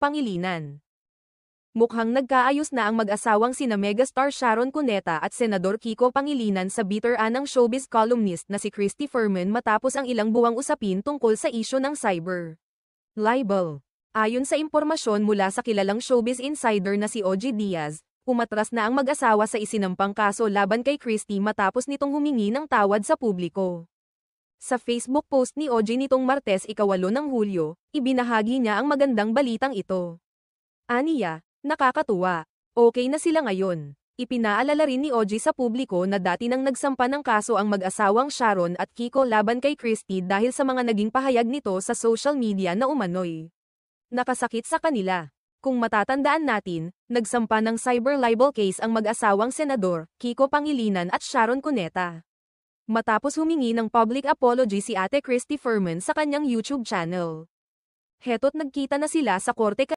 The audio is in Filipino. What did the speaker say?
Pangilinan. Mukhang nagkaayos na ang mag-asawang sina megastar Sharon Cuneta at Senador Kiko Pangilinan sa bitter-an ng showbiz columnist na si Christy Fermin matapos ang ilang buwang usapin tungkol sa isyu ng cyber libel. Ayon sa impormasyon mula sa kilalang showbiz insider na si OG Diaz, umatras na ang mag-asawa sa isinampang kaso laban kay Christy matapos nitong humingi ng tawad sa publiko. Sa Facebook post ni OG nitong Martes 8 ng Hulyo, ibinahagi niya ang magandang balitang ito. Aniya, nakakatuwa. Okay na sila ngayon. Ipinaalala rin ni OG sa publiko na dati nang nagsampa ng kaso ang mag-asawang Sharon at Kiko laban kay Christy dahil sa mga naging pahayag nito sa social media na umano'y nakasakit sa kanila. Kung matatandaan natin, nagsampa ng cyber libel case ang mag-asawang senador, Kiko Pangilinan at Sharon Cuneta. Matapos humingi ng public apology si Ate Christy Fermin sa kanyang YouTube channel. Heto't nagkita na sila sa korte